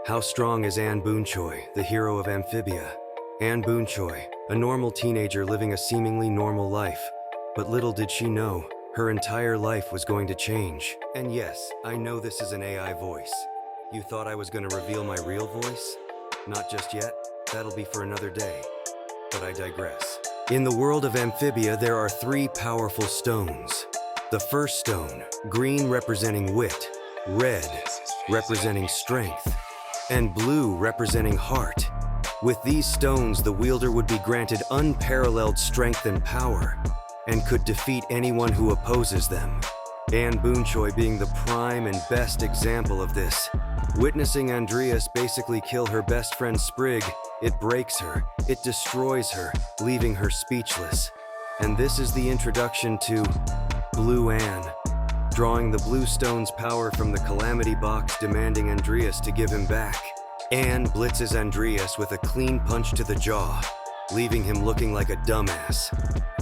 How strong is Anne Boonchuy, the hero of Amphibia? Anne Boonchuy, a normal teenager living a seemingly normal life. But little did she know, her entire life was going to change. And yes, I know this is an AI voice. You thought I was going to reveal my real voice? Not just yet. That'll be for another day. But I digress. In the world of Amphibia, there are three powerful stones. The first stone, green representing wit, red representing strength, and blue representing heart. With these stones, the wielder would be granted unparalleled strength and power, and could defeat anyone who opposes them. Anne Boonchuy being the prime and best example of this. Witnessing Andreas basically kill her best friend Sprig, it breaks her, it destroys her, leaving her speechless. And this is the introduction to Blue Anne. Drawing the blue stone's power from the Calamity Box, demanding Andreas to give him back. Anne blitzes Andreas with a clean punch to the jaw, leaving him looking like a dumbass.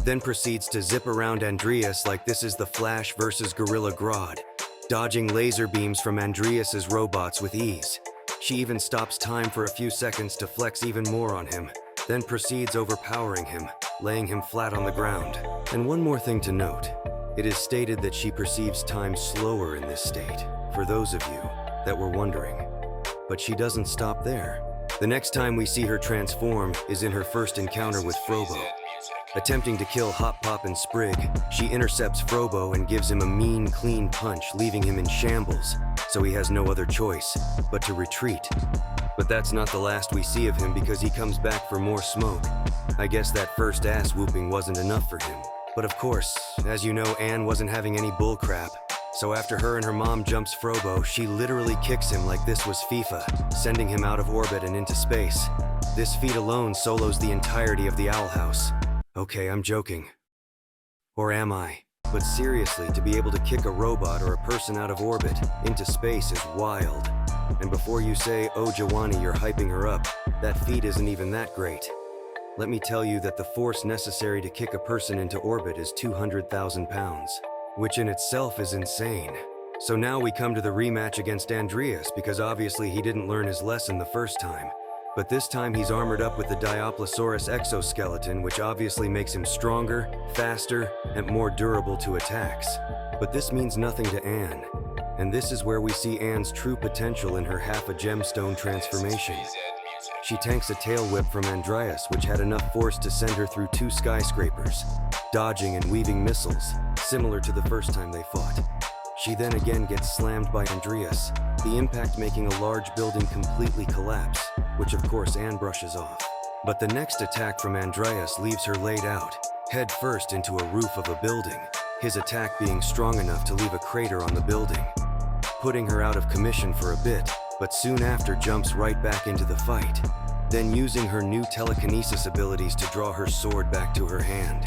Then proceeds to zip around Andreas like this is the Flash versus Gorilla Grodd, dodging laser beams from Andreas's robots with ease. She even stops time for a few seconds to flex even more on him, then proceeds overpowering him, laying him flat on the ground. And one more thing to note. It is stated that she perceives time slower in this state, for those of you that were wondering. But she doesn't stop there. The next time we see her transform is in her first encounter with Frobo. Attempting to kill Hop Pop and Sprig, she intercepts Frobo and gives him a mean, clean punch, leaving him in shambles, so he has no other choice but to retreat. But that's not the last we see of him, because he comes back for more smoke. I guess that first ass whooping wasn't enough for him. But of course, as you know, Anne wasn't having any bullcrap. So after her and her mom jumps Frobo, she literally kicks him like this was FIFA, sending him out of orbit and into space. This feat alone solos the entirety of the Owl House. Okay, I'm joking. Or am I? But seriously, to be able to kick a robot or a person out of orbit into space is wild. And before you say, oh Jawanni, you're hyping her up, that feat isn't even that great. Let me tell you that the force necessary to kick a person into orbit is 200,000 pounds, which in itself is insane. So now we come to the rematch against Andreas, because obviously he didn't learn his lesson the first time. But this time he's armored up with the Dioplosaurus exoskeleton, which obviously makes him stronger, faster, and more durable to attacks. But this means nothing to Anne. And this is where we see Anne's true potential in her half-a-gemstone transformation. She tanks a tail whip from Andreas, which had enough force to send her through 2 skyscrapers, dodging and weaving missiles, similar to the first time they fought. She then again gets slammed by Andreas, the impact making a large building completely collapse, which of course Anne brushes off. But the next attack from Andreas leaves her laid out, head first into a roof of a building, his attack being strong enough to leave a crater on the building, putting her out of commission for a bit, but soon after jumps right back into the fight, then using her new telekinesis abilities to draw her sword back to her hand.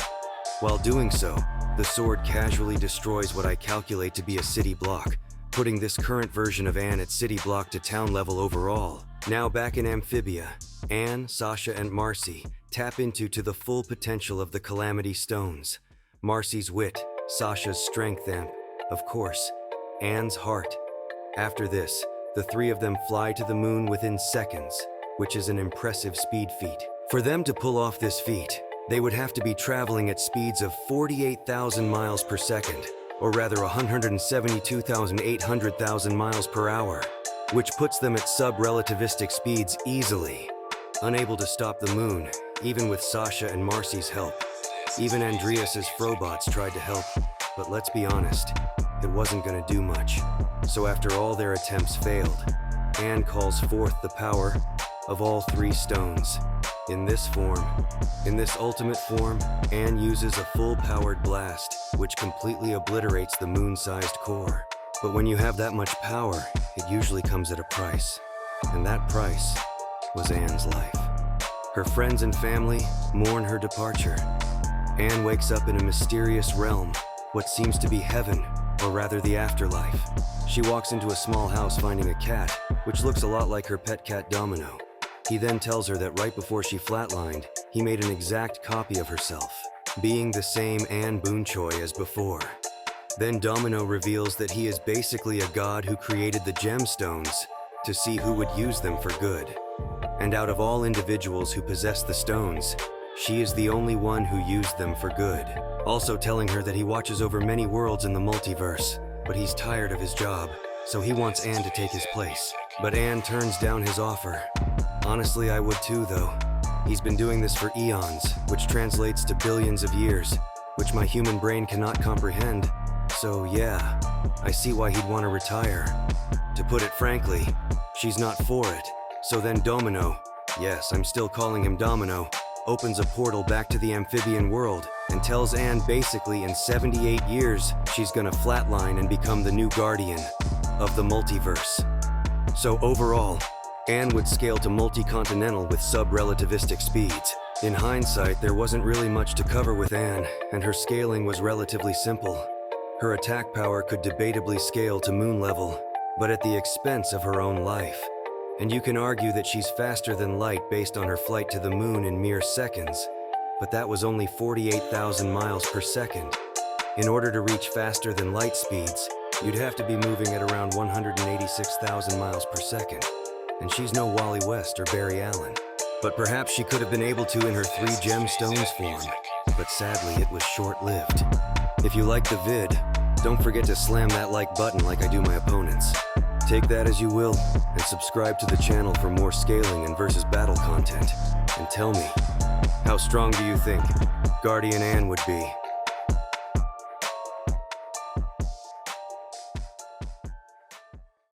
While doing so, the sword casually destroys what I calculate to be a city block, putting this current version of Anne at city block to town level overall. Now back in Amphibia, Anne, Sasha, and Marcy tap into the full potential of the Calamity Stones. Marcy's wit, Sasha's strength, and, of course, Anne's heart. After this, the three of them fly to the moon within seconds, which is an impressive speed feat. For them to pull off this feat, they would have to be traveling at speeds of 48,000 miles per second, or rather 172,800 miles per hour, which puts them at sub-relativistic speeds easily. Unable to stop the moon, even with Sasha and Marcy's help. Even Andreas's Frobots tried to help, but let's be honest, it wasn't gonna do much. So after all their attempts failed, Anne calls forth the power of all 3 stones. In this ultimate form, Anne uses a full-powered blast, which completely obliterates the moon-sized core. But when you have that much power, it usually comes at a price. And that price was Anne's life. Her friends and family mourn her departure. Anne wakes up in a mysterious realm, what seems to be heaven, or rather the afterlife. She walks into a small house finding a cat, which looks a lot like her pet cat Domino. He then tells her that right before she flatlined, he made an exact copy of herself, being the same Anne Boonchuy as before. Then Domino reveals that he is basically a god who created the gemstones, to see who would use them for good. And out of all individuals who possess the stones, she is the only one who used them for good. Also telling her that he watches over many worlds in the multiverse, but he's tired of his job, so he wants Anne to take his place. But Anne turns down his offer. Honestly, I would too, though. He's been doing this for eons, which translates to billions of years, which my human brain cannot comprehend. So yeah, I see why he'd want to retire. To put it frankly, she's not for it. So then Domino, yes, I'm still calling him Domino, opens a portal back to the amphibian world and tells Anne basically in 78 years she's gonna flatline and become the new guardian of the multiverse. So overall, Anne would scale to multi-continental with sub-relativistic speeds. In hindsight, there wasn't really much to cover with Anne, and her scaling was relatively simple. Her attack power could debatably scale to moon level, but at the expense of her own life. And you can argue that she's faster than light based on her flight to the moon in mere seconds, but that was only 48,000 miles per second. In order to reach faster than light speeds, you'd have to be moving at around 186,000 miles per second. And she's no Wally West or Barry Allen. But perhaps she could have been able to in her 3 gemstones form, but sadly it was short-lived. If you liked the vid, don't forget to slam that like button like I do my opponents. Take that as you will, and subscribe to the channel for more scaling and versus battle content. And tell me, how strong do you think Guardian Anne would be?